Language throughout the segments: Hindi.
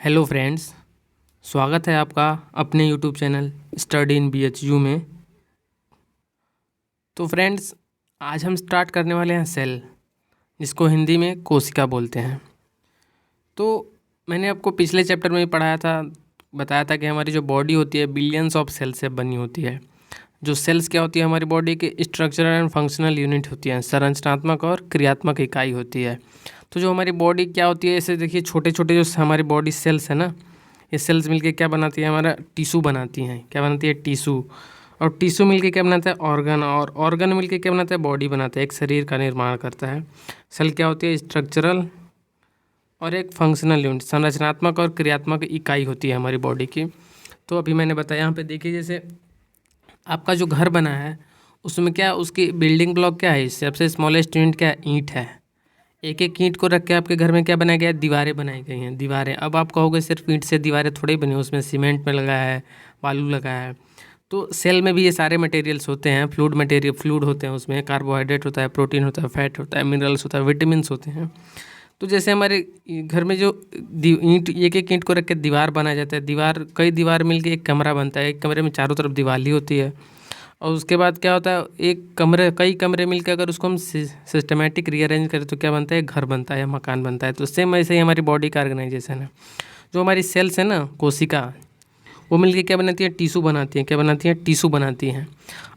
हेलो फ्रेंड्स, स्वागत है आपका अपने YouTube channel study in BHU में। तो फ्रेंड्स, आज हम स्टार्ट करने वाले हैं सेल, जिसको हिंदी में कोशिका बोलते हैं। तो मैंने आपको पिछले चैप्टर में भी पढ़ाया था, बताया था कि हमारी जो बॉडी होती है बिलियंस ऑफ सेल से बनी होती है। जो सेल्स क्या होती है, हमारी बॉडी के स्ट्रक्चरल एंड फंक्शनल यूनिट होती हैं, संरचनात्मक और क्रियात्मक इकाई होती है। तो जो हमारी बॉडी क्या होती है, ऐसे देखिए छोटे छोटे जो हमारी बॉडी सेल्स है ना, ये सेल्स मिलके क्या बनाती है, हमारा टिश्यू बनाती हैं। क्या बनाती है? टिश्यू। और टिश्यू मिलके क्या बनाता है? ऑर्गन। और ऑर्गन मिलके क्या बनाता है? बॉडी बनाता है, एक शरीर का निर्माण करता है। सेल क्या होती है? स्ट्रक्चरल और एक फंक्शनल यूनिट, संरचनात्मक और क्रियात्मक इकाई होती है हमारी बॉडी की। तो अभी मैंने बताया, यहाँ पे देखिए, जैसे आपका जो घर बना है उसमें क्या उसकी बिल्डिंग ब्लॉक क्या है? सबसे स्मॉलेस्ट यूनिट क्या है? ईंट है। एक एक ईंट को रख के आपके घर में क्या बनाया गया है? दीवारें बनाई गई हैं, दीवारें। अब आप कहोगे सिर्फ ईंट से दीवारें थोड़ी बनी, उसमें सीमेंट में लगाया है, बालू लगाया है। तो सेल में भी ये सारे मटेरियल्स होते हैं, फ्लूइड होते हैं, उसमें कार्बोहाइड्रेट होता है, प्रोटीन होता है, फैट होता है, मिनरल्स होता है, विटामिन्स होते हैं। तो जैसे हमारे घर में जो ईंट, एक एक ईंट को रख के दीवार बनाया जाता है, कई दीवार मिलके एक कमरा बनता है। एक कमरे में चारों तरफ दीवार होती है। और उसके बाद क्या होता है, कई कमरे मिलकर अगर उसको हम सिस्टमेटिक रीअरेंज करें तो क्या बनता है? घर बनता है, मकान बनता है। तो सेम ऐसे ही हमारी बॉडी का ऑर्गेनाइजेशन है। जो हमारी सेल्स है ना, कोशिका, वो मिलके क्या बनाती है? टिश्यू बनाती हैं। क्या बनाती हैं? टिश्यू बनाती हैं।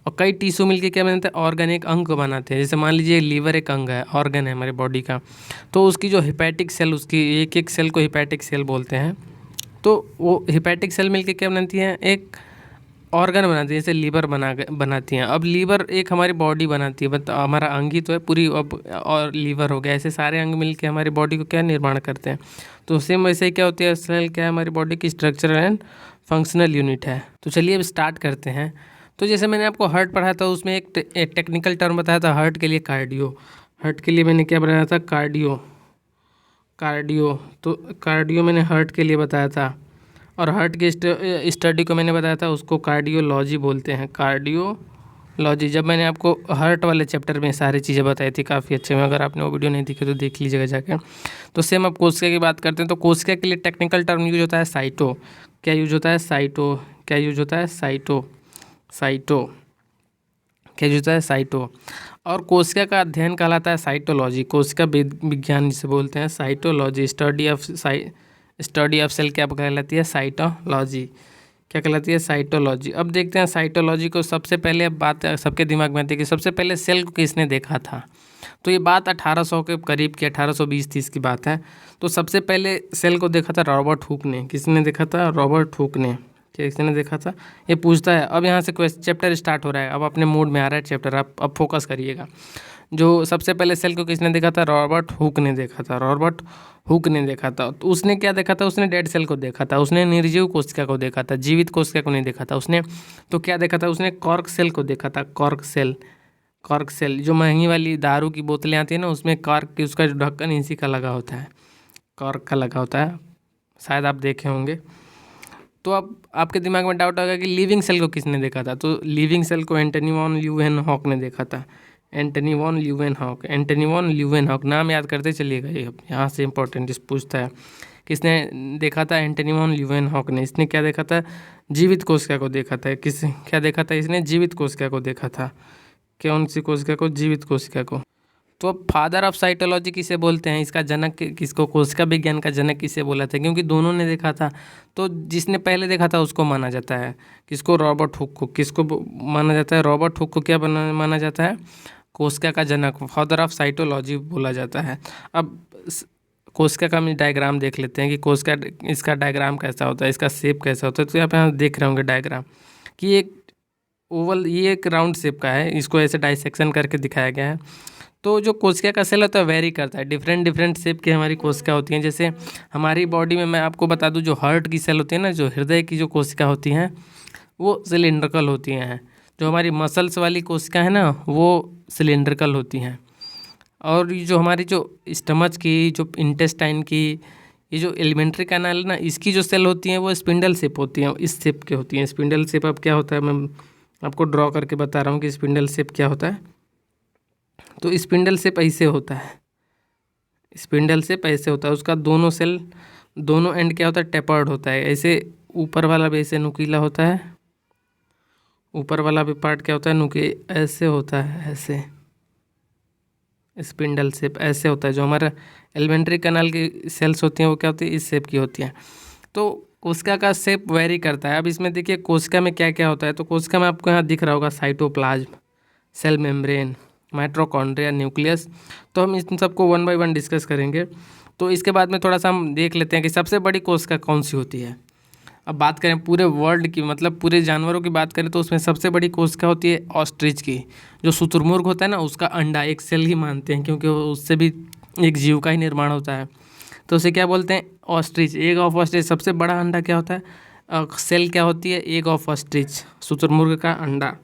और कई टिश्यू मिलके क्या बनाते हैं? ऑर्गन, एक अंग को बनाते हैं। जैसे मान लीजिए लीवर एक अंग है, ऑर्गन है हमारी बॉडी का। तो उसकी जो हिपैटिक सेल, उसकी एक एक सेल को हिपैटिक सेल बोलते हैं। तो वो हिपैटिक सेल मिलके क्या बनाती हैं? एक ऑर्गन बनाती है, जैसे लीवर बनाती हैं। अब लीवर एक हमारी बॉडी बनाती है, बट हमारा अंग ही तो है पूरी। अब और लीवर हो गया, ऐसे सारे अंग मिलके हमारी बॉडी को क्या निर्माण करते हैं। तो सेम वैसे ही क्या होती है, सेल क्या है? हमारी बॉडी की स्ट्रक्चरल एंड फंक्शनल यूनिट है। तो चलिए अब स्टार्ट करते हैं। तो जैसे मैंने आपको हार्ट पढ़ाया था, उसमें एक टेक्निकल टर्म बताया था हार्ट के लिए, कार्डियो। हार्ट के लिए मैंने क्या बनाया था? कार्डियो। तो कार्डियो मैंने हार्ट के लिए बताया था। और हार्ट की स्टडी को मैंने बताया था, उसको कार्डियोलॉजी बोलते हैं, कार्डियोलॉजी। जब मैंने आपको हार्ट वाले चैप्टर में सारी चीज़ें बताई थी काफ़ी अच्छे में, अगर आपने वो वीडियो नहीं देखी तो देख लीजिएगा जाकर। तो सेम अब कोशिका की बात करते हैं। तो कोशिका के लिए टेक्निकल टर्म यूज होता है साइटो। क्या यूज होता है? साइटो। क्या यूज होता है? साइटो। क्या यूज होता है? साइटो। और कोशिका का अध्ययन कहलाता है साइटोलॉजी। कोशिका विज्ञान जिसे बोलते हैं, साइटोलॉजी, स्टडी ऑफ सेल क्या कहलाती है? साइटोलॉजी। क्या कहलाती है? साइटोलॉजी। अब देखते हैं साइटोलॉजी को। सबसे पहले अब बात सबके दिमाग में आती है कि सबसे पहले सेल को किसने देखा था। तो ये बात 1800 के करीब की, 1820-30 की बात है। तो सबसे पहले सेल को देखा था रॉबर्ट हुक ने। किसने देखा था? रॉबर्ट हुक ने। किसने देखा था? ये पूछता है। अब यहाँ से चैप्टर स्टार्ट हो रहा है, अब अपने मूड में आ रहा है चैप्टर, आप अब फोकस करिएगा। जो सबसे पहले सेल को किसने देखा था? रॉबर्ट हुक ने देखा था। रॉबर्ट हुक ने देखा था। तो उसने क्या देखा था? उसने डेड सेल को देखा था, उसने निर्जीव कोशिका को देखा था, जीवित कोशिका को नहीं देखा था उसने। तो क्या देखा था उसने? कॉर्क सेल को देखा था। कॉर्क सेल जो महंगी वाली दारू की बोतलें आती है ना, उसमें कॉर्क की, उसका जो ढक्कन इसी का लगा होता है, कॉर्क का लगा होता है, शायद आप देखे होंगे। तो अब आपके दिमाग में डाउट होगा कि लिविंग सेल को किसने देखा था। तो लिविंग सेल को एंटनी वॉन ल्यूवेनहॉक ने देखा था। एंटनी वॉन ल्यूवेनहॉक, नाम याद करते चलिएगा, ये यहाँ से इंपॉर्टेंट पूछता है। किसने देखा था? एंटनी वॉन ल्यूवेनहॉक ने। इसने क्या देखा था? जीवित कोशिका को देखा था। क्या देखा था इसने? जीवित कोशिका को देखा था। कौन सी कोशिका को? जीवित कोशिका को। तो अब फादर ऑफ साइटोलॉजी किसे बोलते हैं? इसका जनक किसको, कोशिका विज्ञान का जनक किसे बोला था? क्योंकि दोनों ने देखा था। तो जिसने पहले देखा था उसको माना जाता है, किसको? रॉबर्ट हुक को। किसको माना जाता है? रॉबर्ट हुक को क्या माना जाता है? कोशिका का जनक, फादर ऑफ साइटोलॉजी बोला जाता है। अब कोशिका का हम डायग्राम देख लेते हैं कि कोशिका, इसका डायग्राम कैसा होता है, इसका शेप कैसा होता है। तो आप यहाँ देख रहे होंगे डायग्राम कि एक ओवल, ये एक राउंड शेप का है, इसको ऐसे डाइसेक्शन करके दिखाया गया है। तो जो कोशिका का सेल होता है वेरी करता है, डिफरेंट शेप की हमारी कोशिका होती हैं। जैसे हमारी बॉडी में मैं आपको बता दूं, जो हार्ट की सेल होती है ना, जो हृदय की जो कोशिका होती हैं, वो सिलिंड्रिकल होती हैं। जो हमारी मसल्स वाली कोशिका है ना, वो सिलिंड्रिकल होती हैं। और ये जो हमारी जो स्टमच की, जो इंटेस्टाइन की, ये जो एलिमेंट्री कैनाल है ना, इसकी जो सेल होती हैं वो स्पिंडल शेप होती हैं, इस शेप के होती हैं। स्पिंडल शेप अब क्या होता है, मैं आपको ड्रॉ करके बता रहा हूँ कि स्पिंडल शेप क्या होता है। तो स्पिंडल शेप ऐसे होता है, स्पिंडल शेप ऐसे होता है। उसका दोनों सेल दोनों एंड क्या होता है, टेपर्ड होता है। ऐसे ऊपर वाला भी ऐसे नुकीला होता है, ऊपर वाला भी पार्ट क्या होता है, ऐसे होता है, ऐसे स्पिंडल शेप ऐसे होता है। जो हमारा एलिमेंट्री कैनाल की सेल्स होती हैं वो क्या होती है, इस शेप की होती हैं। तो कोशिका का शेप वेरी करता है। अब इसमें देखिए कोशिका में क्या क्या होता है। तो कोशिका में आपको यहाँ दिख रहा होगा cytoplasm, cell membrane, mitochondria, nucleus. तो हम इन सबको वन बाय वन डिस्कस करेंगे। तो इसके बाद में थोड़ा सा हम देख लेते हैं कि सबसे बड़ी कोशिका कौन सी होती है। अब बात करें पूरे वर्ल्ड की, मतलब पूरे जानवरों की बात करें तो उसमें सबसे बड़ी कोशिका होती है ऑस्ट्रिच की। जो शुतुरमुर्ग होता है ना, उसका अंडा एक सेल ही मानते हैं, क्योंकि उससे भी एक जीव का ही निर्माण होता है। तो उसे क्या बोलते हैं, ऑस्ट्रिच, एग ऑफ ऑस्ट्रिच। सबसे बड़ा अंडा क्या होता है, सेल क्या होती है, एग ऑफ ऑस्ट्रिच, शुतुरमुर्ग का अंडा।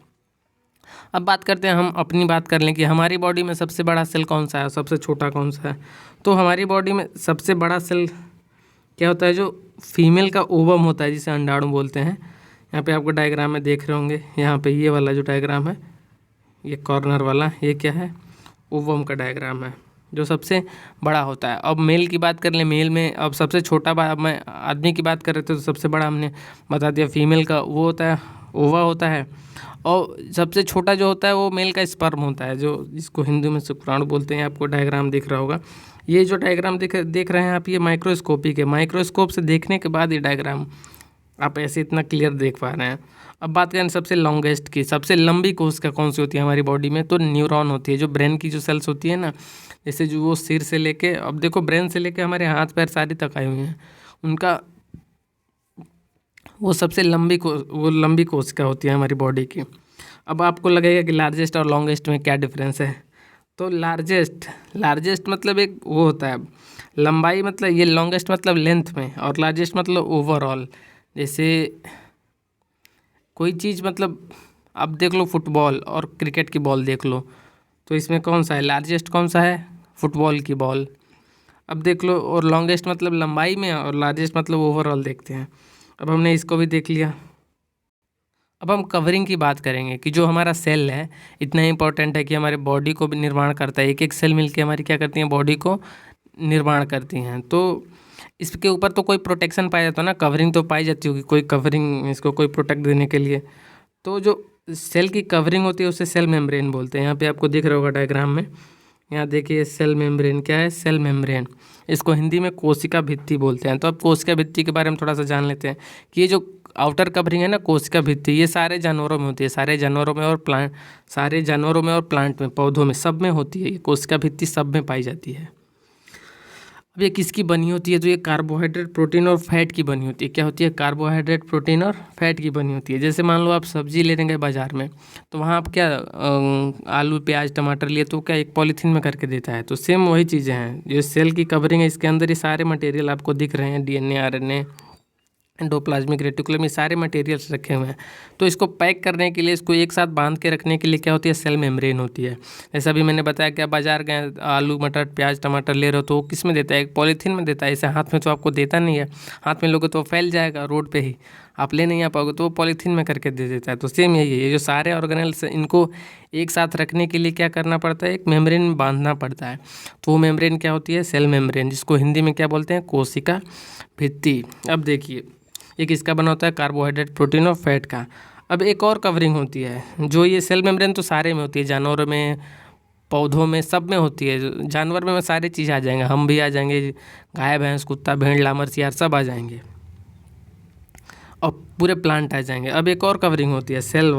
अब बात करते हैं, हम अपनी बात कर लें कि हमारी बॉडी में सबसे बड़ा सेल कौन सा है, सबसे छोटा कौन सा है। तो हमारी बॉडी में सबसे बड़ा सेल क्या होता है, जो फीमेल का ओवम होता है, जिसे अंडाणु बोलते हैं। यहाँ पे आपको डायग्राम में देख रहे होंगे, यहाँ पे ये वाला जो डायग्राम है, ये कॉर्नर वाला, ये क्या है, ओवम का डायग्राम है, जो सबसे बड़ा होता है। अब मेल की बात कर लें, मेल में अब सबसे छोटा अब मैं आदमी की बात कर रहे थे, तो सबसे बड़ा हमने बता दिया फीमेल का वो होता है, ओवा होता है। और सबसे छोटा जो होता है वो मेल का स्पर्म होता है, जो जिसको हिंदू में शुक्राणु बोलते हैं। आपको डायग्राम दिख रहा होगा, ये जो डायग्राम देख रहे हैं आप, ये माइक्रोस्कोपिक है। माइक्रोस्कोप से देखने के बाद ये डायग्राम आप ऐसे इतना क्लियर देख पा रहे हैं। अब बात करें सबसे लॉन्गेस्ट की, सबसे लंबी कोशिका कौन सी होती है हमारी बॉडी में, तो न्यूरॉन होती है। जो ब्रेन की जो सेल्स होती है ना, जैसे जो वो सिर से लेके, अब देखो ब्रेन से लेके हमारे हाथ पैर सारी तक आई हुई हैं, उनका वो सबसे लंबी कोशिका होती है हमारी बॉडी की। अब आपको लगेगा कि लार्जेस्ट और लॉन्गेस्ट में क्या डिफरेंस है। तो लार्जेस्ट मतलब एक वो होता है लंबाई, मतलब ये लॉन्गेस्ट मतलब लेंथ में, और लार्जेस्ट मतलब ओवरऑल। जैसे कोई चीज़, मतलब अब देख लो फुटबॉल और क्रिकेट की बॉल देख लो, तो इसमें कौन सा है लार्जेस्ट, कौन सा है, फुटबॉल की बॉल। अब देख लो, और लॉन्गेस्ट मतलब लंबाई में, और लार्जेस्ट मतलब ओवरऑल देखते हैं। अब हमने इसको भी देख लिया। अब हम कवरिंग की बात करेंगे कि जो हमारा सेल है इतना इंपॉर्टेंट है कि हमारे बॉडी को भी निर्माण करता है। एक एक सेल मिलके हमारी क्या करती हैं, बॉडी को निर्माण करती हैं। तो इसके ऊपर तो कोई प्रोटेक्शन पाया जाता है ना, कवरिंग तो पाई जाती होगी, कोई कवरिंग इसको कोई प्रोटेक्ट देने के लिए। तो जो सेल की कवरिंग होती है उसे सेल मेम्ब्रेन बोलते हैं। यहाँ पे आपको दिख रहा होगा डायग्राम में, यहाँ देखिए सेल मेम्ब्रेन क्या है, सेल मेम्ब्रेन, इसको हिंदी में कोशिका भित्ति बोलते हैं। तो अब कोशिका भित्ति के बारे में थोड़ा सा जान लेते हैं कि ये जो आउटर कवरिंग है ना, कोशिका भित्ति, ये सारे जानवरों में होती है, सारे जानवरों में और प्लांट में, पौधों में, सब में होती है। ये कोशिका भित्ति सब में पाई जाती है। अब ये किसकी बनी होती है, तो ये कार्बोहाइड्रेट, प्रोटीन और फैट की बनी होती है। क्या होती है, कार्बोहाइड्रेट, प्रोटीन और फैट की बनी होती है। जैसे मान लो आप सब्जी लेने गए बाजार में, तो वहाँ आप क्या आलू प्याज टमाटर लिए, तो क्या एक पॉलीथीन में करके देता है। तो सेम वही चीज़ें हैं, जो सेल की कवरिंग है इसके अंदर ये सारे मटेरियल आपको दिख रहे हैं, डीएनए, आरएनए, एंडोप्लाज्मिक रेटिकुलम, ये सारे मटेरियल्स रखे हुए हैं। तो इसको पैक करने के लिए, इसको एक साथ बांध के रखने के लिए क्या होती है, सेल मेम्ब्रेन होती है। जैसा भी मैंने बताया कि आप बाजार गए, आलू मटर प्याज टमाटर ले रहे हो, तो वो किस में देता है, एक पॉलीथीन में देता है। इसे हाथ में तो आपको देता नहीं है, हाथ में लोगे तो फैल जाएगा रोड पे ही, आप ले नहीं आ पाओगे, तो वो पॉलीथीन में करके दे देता है। तो सेम यही है, ये जो सारे ऑर्गेनेल्स इनको एक साथ रखने के लिए क्या करना पड़ता है, एक मेम्ब्रेन में बांधना पड़ता है। तो वो मेम्ब्रेन क्या होती है, सेल मेम्ब्रेन, जिसको हिंदी में क्या बोलते हैं, कोशिका भित्ति। अब देखिए ये किसका बना होता है, कार्बोहाइड्रेट, प्रोटीन और फैट का। अब एक और कवरिंग होती है, जो ये सेल मेम्ब्रेन तो सारे में होती है, जानवरों में, पौधों में, सब में होती है। जानवर में सारी चीज़ आ जाएंगे, हम भी आ जाएंगे, गाय भैंस कुत्ता भेड़ लामर सियार सब आ जाएंगे, और पूरे प्लांट आ जाएंगे। अब एक और कवरिंग होती है, सेल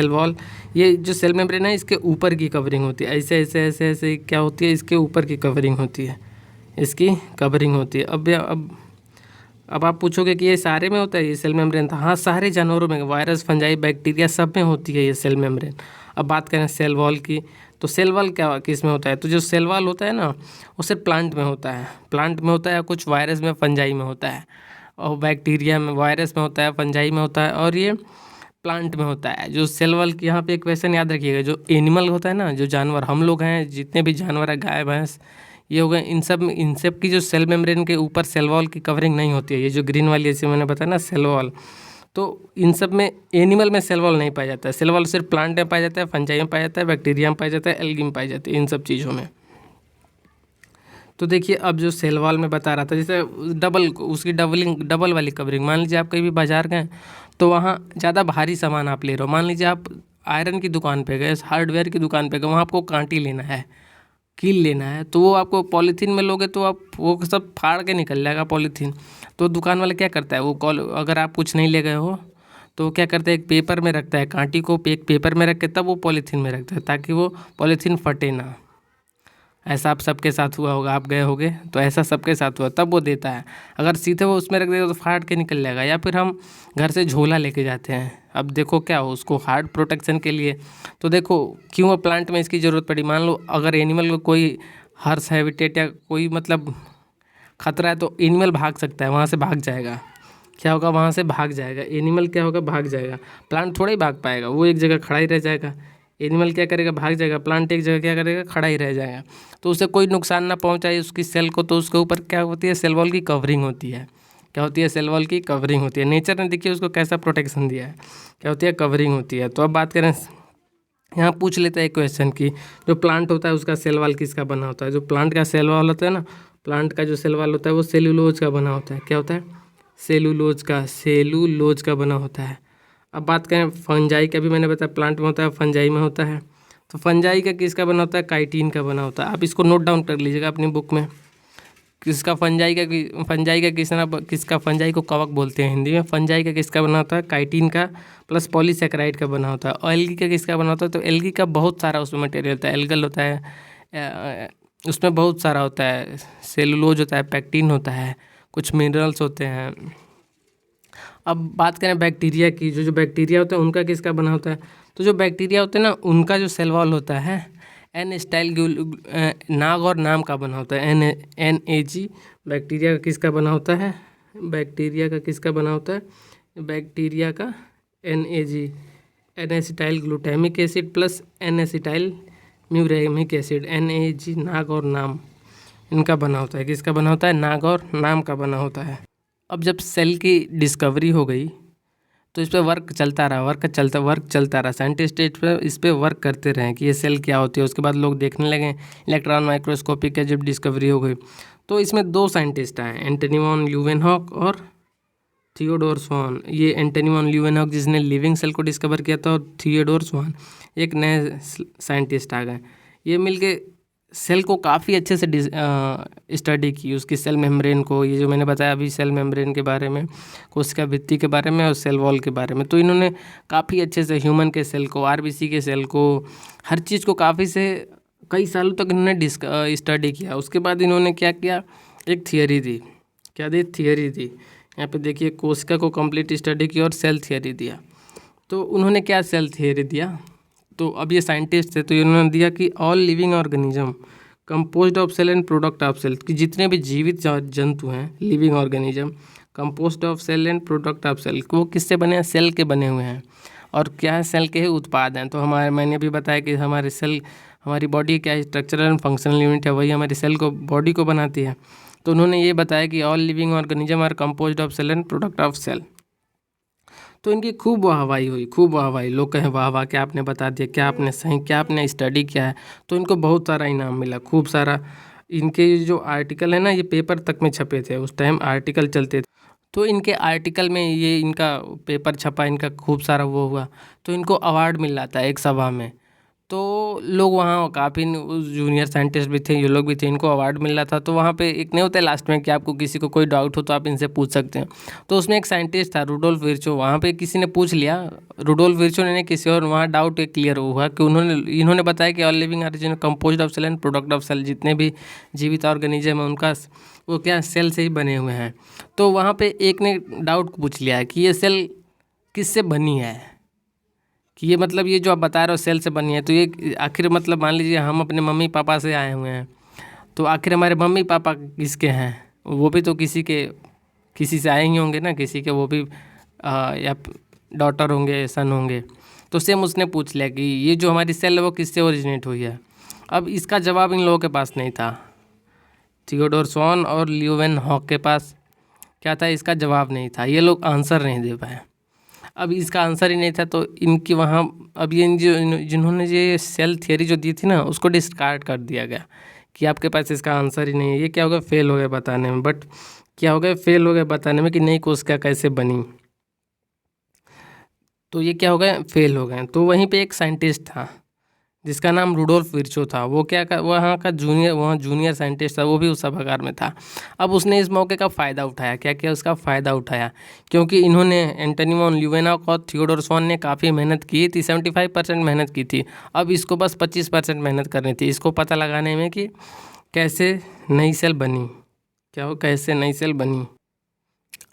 वॉल। ये जो सेल मेम्ब्रेन है इसके ऊपर की कवरिंग होती है, ऐसे ऐसे ऐसे ऐसे क्या होती है, इसके ऊपर की कवरिंग होती है, इसकी कवरिंग होती है। अब आप पूछोगे कि ये सारे में होता है ये सेल मेम्ब्रेन, तो हाँ सारे जानवरों में, वायरस फंजाई बैक्टीरिया सब में होती है ये सेल मेम्ब्रेन। अब बात करें सेल वॉल की, तो सेल वॉल क्या किस में होता है, तो जो सेल वॉल होता है ना, वो सिर्फ प्लांट में होता है, कुछ वायरस में फंजाई में होता है, और बैक्टीरिया में, वायरस में होता है, फंजाई में होता है, और ये प्लांट में होता है। जो सेल वॉल की, यहाँ पे एक क्वेश्चन याद रखिएगा, जो एनिमल होता है ना, जो जानवर हम लोग हैं, जितने भी जानवर है, गाय भैंस ये हो गए, इन सब की जो सेल मेम्ब्रेन के ऊपर सेल वॉल की कवरिंग नहीं होती है। ये जो ग्रीन वाली जैसे मैंने बताया ना सेल वॉल, तो इन सब में, एनिमल में सेल वॉल नहीं पाया जाता है। सेल वॉल सिर्फ प्लांट में पाया जाता है, फंजाई में पाया जाता है, बैक्टीरिया में पाया जाता है, एल्गी में पाया जाता है, इन सब चीज़ों में। तो देखिए अब जो सेल वॉल में बता रहा था, जैसे डबल वाली कवरिंग, मान लीजिए आप कहीं भी बाजार गए तो वहाँ ज़्यादा भारी सामान आप ले रहे हो, मान लीजिए आप आयरन की दुकान पे गए, हार्डवेयर की दुकान पे गए, वहाँ आपको कांटी लेना है, कील लेना है, तो वो आपको पॉलीथीन में लोगे तो आप वो सब फाड़ के निकल जाएगा पॉलीथीन। तो दुकान वाला क्या करता है, अगर आप कुछ नहीं ले गए हो तो क्या करता है, एक पेपर में रखता है, कांटी को एक पेपर में रख के तब वो पॉलीथीन में रखता है ताकि वो पॉलीथीन फटे ना। ऐसा आप सबके साथ हुआ होगा, आप गए होगे तो ऐसा सबके साथ हुआ, तब वो देता है। अगर सीधे वो उसमें रख देगा तो फाड़ के निकल जाएगा। या फिर हम घर से झोला लेके जाते हैं, अब देखो क्या हो उसको हार्ड प्रोटेक्शन के लिए, तो देखो क्यों प्लांट में इसकी ज़रूरत पड़ी। मान लो अगर एनिमल को कोई हर्ष हैबिटेट या कोई मतलब खतरा है तो एनिमल भाग सकता है, वहाँ से भाग जाएगा। क्या होगा, वहाँ से भाग जाएगा एनिमल, क्या होगा, भाग जाएगा। प्लांट थोड़ा ही भाग पाएगा, वो एक जगह खड़ा ही रह जाएगा। एनिमल क्या करेगा, भाग जाएगा। प्लांट एक जगह क्या करेगा, खड़ा ही रह जाएगा। तो उसे कोई नुकसान ना पहुंचाए उसकी सेल को, तो उसके ऊपर क्या होती है, सेल वॉल की कवरिंग होती है। क्या होती है, सेल वॉल की कवरिंग होती है। नेचर ने देखिए उसको कैसा प्रोटेक्शन दिया है, क्या होती है, कवरिंग होती है। तो अब बात करें, यहाँ पूछ लेते हैं एक क्वेश्चन की, जो प्लांट होता है उसका सेल वॉल किसका बना होता है। जो प्लांट का सेल वॉल होता है ना, प्लांट का जो सेल वॉल होता है वो सेलुलोज का बना होता है। क्या होता है, सेलुलोज का बना होता है। अब बात करें फंजाई का, भी मैंने बताया प्लांट में होता है, फंजाई में होता है। तो फंजाई का किसका बना होता है, काइटिन का बना होता है। आप इसको नोट डाउन कर लीजिएगा अपनी बुक में, किसका फंजाई का फंजाई को कवक बोलते हैं हिंदी में। फंजाई का किसका बना होता है, काइटिन का प्लस पॉलीसेकेराइड का बना होता है। और एल्गी का किसका बना होता है, तो एल्गी का बहुत सारा उसमें मटेरियल होता है, एल्गल होता है, उसमें बहुत सारा होता है, सेलुलोज होता है, पैक्टिन होता है, कुछ मिनरल्स होते हैं। अब बात करें बैक्टीरिया की, जो बैक्टीरिया होते हैं उनका किसका बना होता है। तो जो बैक्टीरिया होते हैं ना, उनका जो सेल वॉल होता है एन स्टाइल नाग और नाम का बना होता है, NAG। बैक्टीरिया का किसका बना होता है, बैक्टीरिया का किसका बना होता है, बैक्टीरिया का NAG, acetyl glutamic acid plus acetyl muramic acid, NAG नाग और नाम, इनका बना होता है। किसका बना होता है, नाग और नाम का बना होता है। अब जब सेल की डिस्कवरी हो गई तो इस पर वर्क चलता रहा, साइंटिस्ट इस पर वर्क करते रहे कि ये सेल क्या होती है। उसके बाद लोग देखने लगे, इलेक्ट्रॉन माइक्रोस्कोपी का जब डिस्कवरी हो गई तो इसमें 2 साइंटिस्ट आए, एंटनी वॉन ल्यूवेनहॉक और थियोडोर स्वान। ये एंटनी वॉन ल्यूवेनहॉक जिसने लिविंग सेल को डिस्कवर किया था, और थियोडोर स्वान एक नए साइंटिस्ट आ गए। ये मिलके सेल को काफ़ी अच्छे से स्टडी की, उसकी सेल मेम्ब्रेन को, ये जो मैंने बताया अभी सेल मेम्ब्रेन के बारे में, कोशिका भित्ति के बारे में और सेल वॉल के बारे में। तो इन्होंने काफ़ी अच्छे से ह्यूमन के सेल को, RBC के सेल को, हर चीज़ को कई सालों तक इन्होंने स्टडी किया। उसके बाद इन्होंने क्या किया, एक थियरी दी। क्या दी, थियरी दी। यहाँ पे देखिए कोशिका को कंप्लीट स्टडी की और सेल थियरी दिया। तो उन्होंने क्या सेल थियरी दिया, तो अब ये साइंटिस्ट थे तो इन्होंने दिया कि all living organism composed of cell and product of cell, कि जितने भी जीवित जंतु हैं, living organism composed of cell and product of cell, वो किससे बने हैं, सेल के बने हुए हैं। और क्या है, सेल के ही उत्पाद हैं। तो मैंने भी बताया कि हमारे सेल, हमारी बॉडी क्या स्ट्रक्चरल एंड फंक्शनल यूनिट है, वही हमारी सेल को, बॉडी को बनाती है। तो उन्होंने ये बताया कि all living organism are composed of cell and product of cell. तो इनकी खूब वाहवाही, लोग कहें वाह वाह, क्या आपने बता दिया, क्या आपने सही, क्या आपने स्टडी किया है। तो इनको बहुत सारा इनाम मिला, खूब सारा। इनके जो आर्टिकल है ना, ये पेपर तक में छपे थे, उस टाइम आर्टिकल चलते थे। तो इनके आर्टिकल में ये इनका पेपर छपा, इनका खूब सारा वो हुआ, तो इनको अवार्ड मिल रहा था एक सभा में। तो लोग वहाँ काफ़ी जूनियर साइंटिस्ट भी थे, ये लोग भी थे, इनको अवार्ड मिल रहा था। तो वहाँ पे एक नहीं होता है लास्ट में कि आपको किसी को कोई डाउट हो तो आप इनसे पूछ सकते हैं। तो उसमें एक साइंटिस्ट था रुडोल्फ विर्चो, वहाँ पे किसी ने पूछ लिया, रुडोल्फ विर्चो ने किसी, और वहाँ डाउट क्लियर हुआ कि इन्होंने बताया कि all living organism composed of cell and product of cell, जितने भी जीवित ऑर्गेनिज्म है उनका वो क्या सेल से ही बने हुए हैं। तो वहाँ पे एक ने डाउट पूछ लिया कि ये सेल किससे बनी है, कि ये मतलब ये जो आप बता रहे हो सेल से बनी है, तो ये आखिर मतलब मान लीजिए हम अपने मम्मी पापा से आए हुए हैं, तो आखिर हमारे मम्मी पापा किसके हैं, वो भी तो किसी से आए ही होंगे ना, किसी के वो भी या डॉटर होंगे, सन होंगे। तो सेम उसने पूछ लिया कि ये जो हमारी सेल है वो किससे ओरिजिनेट हुई है। अब इसका जवाब इन लोगों के पास नहीं था, थियोडोर स्वान और ल्यूवेनहॉक के पास क्या था, इसका जवाब नहीं था, ये लोग आंसर नहीं दे पाए। अब इसका आंसर ही नहीं था तो इनकी वहाँ, अब ये जिन्होंने ये सेल थियरी जो दी थी ना, उसको डिस्कार्ड कर दिया गया कि आपके पास इसका आंसर ही नहीं है। ये क्या हो गया, फेल हो गए बताने में। बट क्या हो गया, फेल हो गए बताने में कि नई कोशिका कैसे बनी, तो ये क्या हो गए, फेल हो गए। तो वहीं पे एक साइंटिस्ट था जिसका नाम रुडोल्फ विर्चो था। वो क्या का वहाँ जूनियर साइंटिस्ट था, वो भी उस सभागार में था। अब उसने इस मौके का फ़ायदा उठाया। क्या किया, उसका फ़ायदा उठाया, क्योंकि इन्होंने एंटनी वॉन ल्यूवेनॉक और थियोडोर स्वान ने काफ़ी मेहनत की थी, 75% मेहनत की थी। अब इसको बस 25% मेहनत करनी थी, इसको पता लगाने में कि कैसे नई सेल बनी, क्या हो, कैसे नई सेल बनी।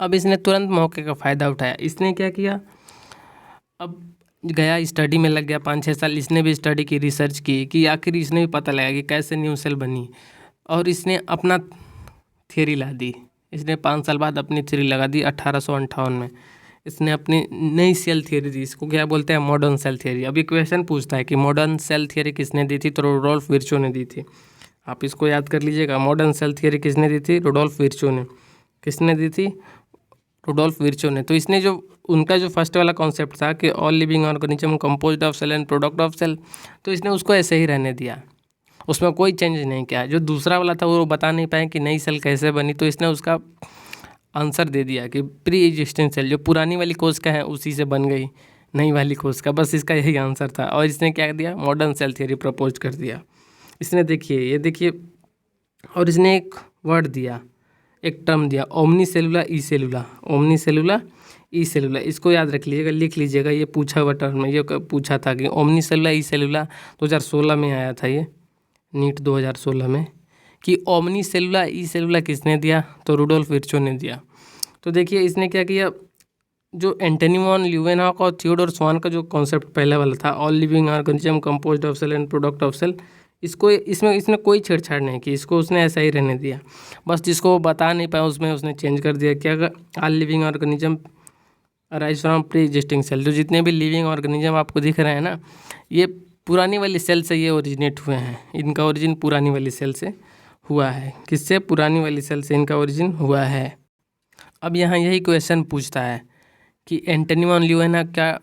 अब इसने तुरंत मौके का फ़ायदा उठाया। इसने क्या किया, अब गया स्टडी में लग गया 5-6 साल। इसने भी स्टडी की, रिसर्च की कि आखिर इसने भी पता लगा कि कैसे न्यू सेल बनी, और इसने अपना थ्योरी ला दी। इसने 5 साल बाद अपनी थ्योरी लगा दी 1858 में। इसने अपनी नई सेल थ्योरी दी, इसको क्या बोलते हैं, मॉडर्न सेल थ्योरी। अभी क्वेश्चन पूछता है कि मॉडर्न सेल थ्योरी किसने दी थी, तो रुडोल्फ विर्चो ने दी थी। आप इसको याद कर लीजिएगा, मॉडर्न सेल थ्योरी किसने दी थी, रुडोल्फ विर्चो ने। किसने दी थी, रुडोल्फ विर्चो ने। तो इसने जो उनका जो फर्स्ट वाला कॉन्सेप्ट था कि all living organism composed of cell and product of cell, तो इसने उसको ऐसे ही रहने दिया, उसमें कोई चेंज नहीं किया। जो दूसरा वाला था वो बता नहीं पाए कि नई सेल कैसे बनी, तो इसने उसका आंसर दे दिया कि प्री एग्जिस्टिंग सेल, जो पुरानी वाली कोशिका है उसी से बन गई नई वाली कोशिका। बस इसका यही आंसर था। और इसने क्या दिया, मॉडर्न सेल थ्योरी प्रपोज कर दिया इसने। देखिए ये देखिए, और इसने एक वर्ड दिया, एक टर्म दिया, ओमनी सेलुला ई सेलुला, ओमनी सेलुला ई सेलुला। इसको याद रख लीजिएगा, लिख लीजिएगा, ये पूछा हुआ टर्म है। ये पूछा था कि ओमनी सेलुला ई सेलुला 2016 में आया था, ये नीट 2016 में, कि ओमनी सेलुला ई सेलुला किसने दिया, तो रुडोल्फ विर्चो ने दिया। तो देखिए इसने क्या किया, जो एंटनी वॉन ल्यूवेनहॉक और थियोडोर स्वान का जो कॉन्सेप्ट पहले वाला था, all living organism composed of cell and product of cell, इसको इसने कोई छेड़छाड़ नहीं की, इसको उसने ऐसा ही रहने दिया। बस जिसको वो बता नहीं पाया उसमें उसने चेंज कर दिया। क्या, all living organism arise from pre existing cell. जो जितने भी लिविंग ऑर्गेनिज्म आपको दिख रहे हैं ना, ये पुरानी वाली सेल से ये ओरिजिनेट हुए हैं। इनका ओरिजिन पुरानी वाली सेल से हुआ है। किससे, पुरानी वाली सेल से इनका ओरिजिन हुआ है। अब यहाँ यही क्वेश्चन पूछता है कि एंटनी वॉन ल्यूवेनहॉक क्या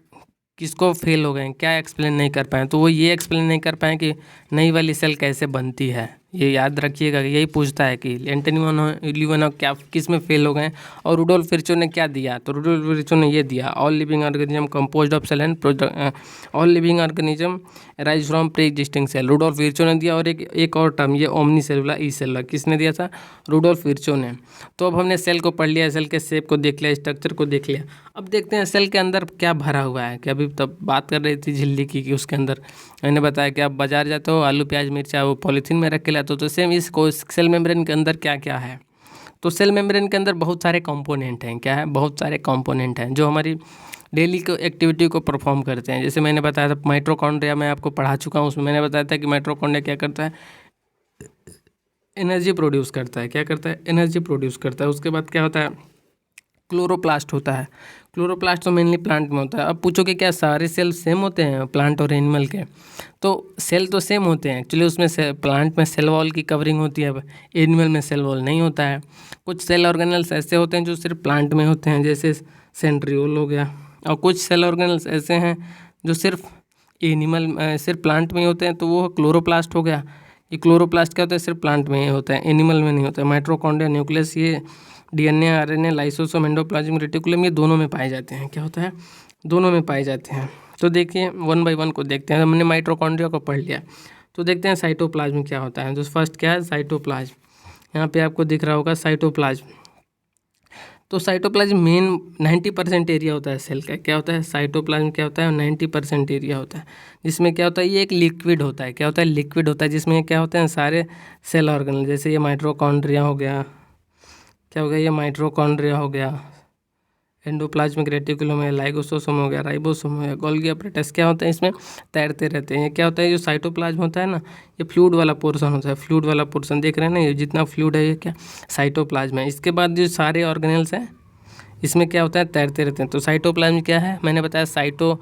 किसको फेल हो गए, क्या एक्सप्लेन नहीं कर पाए, तो वो ये एक्सप्लेन नहीं कर पाए कि नई वाली सेल कैसे बनती है। ये याद रखिएगा, यही पूछता है कि एंटनी वॉन ल्यूवेनहॉक क्या किस में फेल हो गए। और रुडोल्फ विर्चो ने क्या दिया, तो रुडोल्फ विर्चो ने ये दिया, all living organism composed of cell and all living organism rise from pre existing cell, Rudolf Virchow ने दिया। और एक और टर्म, ये ओमनी सेलुला ई सेलुला, किसने दिया था, रुडोल्फ विर्चो ने। तो अब हमने सेल को पढ़ लिया, सेल के शेप को देख लिया, स्ट्रक्चर को देख लिया। अब देखते हैं सेल के अंदर क्या भरा हुआ है। कि अभी तब बात कर रही थी झिल्ली की कि उसके अंदर मैंने बताया कि आप बाजार जाते हो, आलू प्याज मिर्चा वो पॉलीथीन में रख के लाते हो, तो सेम इस सेल मेम्ब्रेन के अंदर क्या क्या है। तो सेल मेम्ब्रेन के अंदर बहुत सारे कंपोनेंट हैं। क्या है, बहुत सारे कंपोनेंट हैं जो हमारी डेली को एक्टिविटी को परफॉर्म करते हैं। जैसे मैंने बताया था माइटोकॉन्ड्रिया, मैं आपको पढ़ा चुका हूँ, उसमें मैंने बताया था कि माइटोकॉन्ड्रिया क्या करता है, एनर्जी प्रोड्यूस करता है। क्या करता है, एनर्जी प्रोड्यूस करता है। उसके बाद क्या होता है, क्लोरोप्लास्ट होता है। क्लोरोप्लास्ट तो मेनली प्लांट में होता है। अब पूछो कि क्या सारे सेल सेम होते हैं प्लांट और एनिमल के, तो सेल तो सेम होते हैं एक्चुअली। उसमें प्लांट में सेल वॉल की कवरिंग होती है, एनिमल में सेल वॉल नहीं होता है। कुछ सेल ऑर्गेनल्स ऐसे होते हैं जो सिर्फ प्लांट में होते हैं, जैसे सेंट्रियोल हो गया। और कुछ सेल ऑर्गेनल्स ऐसे हैं जो सिर्फ सिर्फ प्लांट में ही होते हैं, तो वो क्लोरोप्लास्ट हो गया। ये क्लोरोप्लास्ट क्या होता है, सिर्फ प्लांट में ही होता है, एनिमल में नहीं होता है। माइटोकॉन्ड्रिया, न्यूक्लियस, ये DNA, RNA, lysosome, endoplasmic reticulum, ये दोनों में पाए जाते हैं। क्या होता है, दोनों में पाए जाते हैं। तो देखिए 1 बाय 1 को देखते हैं। हमने माइटोकॉन्ड्रिया को पढ़ लिया, तो देखते हैं साइटोप्लाज्म क्या होता है। तो फर्स्ट क्या है, साइटोप्लाज्म। यहाँ पे आपको दिख रहा होगा साइटोप्लाज्म। तो साइटोप्लाज्म मेन 90% एरिया होता है सेल का। क्या होता है, साइटोप्लाज्म क्या होता है, 90% एरिया होता है, जिसमें क्या होता है, ये एक लिक्विड होता है। क्या होता है, लिक्विड होता है, जिसमें क्या होते हैं, सारे सेल ऑर्गेनल। जैसे ये माइटोकॉन्ड्रिया हो गया, क्या हो गया, ये माइटोकॉन्ड्रिया हो गया, एंडोप्लाज्मिक रेटिकुलम है, लाइसोसोम हो गया, राइबोसोम हो गया, गोल्गी apparatus, क्या होता है, इसमें तैरते रहते हैं। ये क्या होता है, जो साइटोप्लाज्म होता है ना, ये फ्लूइड वाला पोर्शन होता है। फ्लूइड वाला पोर्शन देख रहे हैं ना, ये जितना फ्लूइड है ये क्या, साइटोप्लाज्म है। इसके बाद जो सारे ऑर्गेनल्स हैं इसमें क्या होता है, तैरते रहते हैं। तो साइटोप्लाज्म क्या है, मैंने बताया साइटो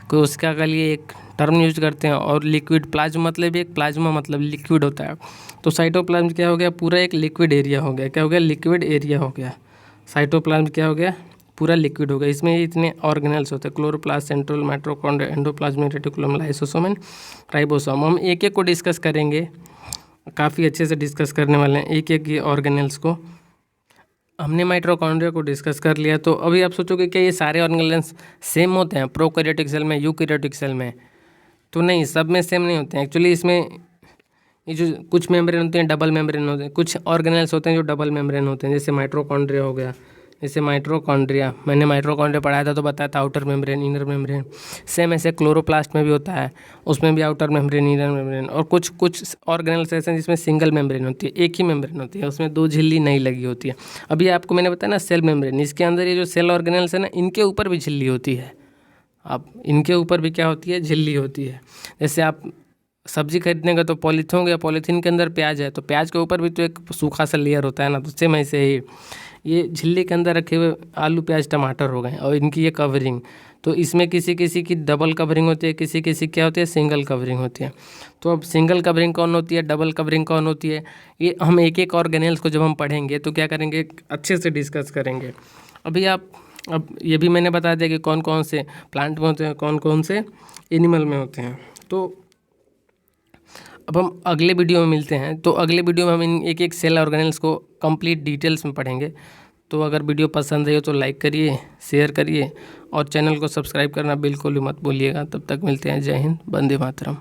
को उसका के लिए एक टर्म यूज करते हैं, और लिक्विड प्लाज्म मतलब एक प्लाज्मा मतलब लिक्विड होता है। तो साइटोप्लाज्म क्या हो गया, पूरा एक लिक्विड एरिया हो गया। क्या हो गया, लिक्विड एरिया हो गया। साइटोप्लाज्म क्या हो गया, पूरा लिक्विड हो गया। इसमें इतने ऑर्गेनल्स होते हैं, chloroplast, centriole, mitochondria, endoplasmic reticulum, lysosome and ribosome. हम एक एक को डिस्कस करेंगे काफ़ी अच्छे से डिस्कस करने वाले हैं एक एक ये ऑर्गेनेल्स को। हमने माइटोकॉन्ड्रिया को डिस्कस कर लिया, तो अभी आप सोचोगे कि ये सारे ऑर्गेनेल्स सेम होते हैं प्रोकैरियोटिक सेल में, यूकैरियोटिक सेल में? तो नहीं, सब में सेम नहीं होते हैं एक्चुअली। इसमें ये जो कुछ मेम्ब्रेन होते हैं डबल मेम्ब्रेन होते हैं, कुछ ऑर्गेनेल्स होते हैं जो डबल मेम्ब्रेन होते हैं, जैसे माइटोकॉन्ड्रिया हो गया। जैसे माइटोकॉन्ड्रिया, मैंने माइटोकॉन्ड्रिया पढ़ाया था तो बताया था outer membrane inner membrane. Same ऐसे क्लोरोप्लास्ट में भी होता है, उसमें भी आउटर मेम्ब्रेन इनर मेम्ब्रेन। और कुछ कुछ ऑर्गेनेल्स ऐसे हैं जिसमें सिंगल मेम्ब्रेन होती है, एक ही मेम्ब्रेन होती है, उसमें दो झिल्ली नहीं लगी होती है। अभी आपको मैंने बताया ना सेल मेम्ब्रेन, इसके अंदर ये जो सेल ऑर्गेनेल्स है ना, इनके ऊपर भी झिल्ली होती है। अब इनके ऊपर भी क्या होती है, झिल्ली होती है। जैसे आप सब्जी खरीदने का तो पॉलीथीन हो गया, पॉलीथीन के अंदर प्याज है तो प्याज के ऊपर भी तो एक सूखा सा लेयर होता है ना, तो सेम ऐसे ही ये झिल्ली के अंदर रखे हुए आलू प्याज टमाटर हो गए और इनकी ये कवरिंग। तो इसमें किसी किसी की डबल कवरिंग होती है, किसी किसी क्या होती है, सिंगल कवरिंग होती है। तो अब सिंगल कवरिंग कौन होती है, डबल कवरिंग कौन होती है, ये हम एक एक ऑर्गेनेल्स को जब हम पढ़ेंगे तो क्या करेंगे, अच्छे से डिस्कस करेंगे। अभी आप अब ये भी मैंने बता दिया कि कौन कौन से प्लांट में होते हैं, कौन कौन से एनिमल में होते हैं। तो अब हम अगले वीडियो में मिलते हैं, तो अगले वीडियो में हम इन एक एक सेल ऑर्गेनेल्स को कंप्लीट डिटेल्स में पढ़ेंगे। तो अगर वीडियो पसंद आई हो तो लाइक करिए, शेयर करिए और चैनल को सब्सक्राइब करना बिल्कुल भी मत भूलिएगा। तब तक मिलते हैं, जय हिंद, वंदे मातरम।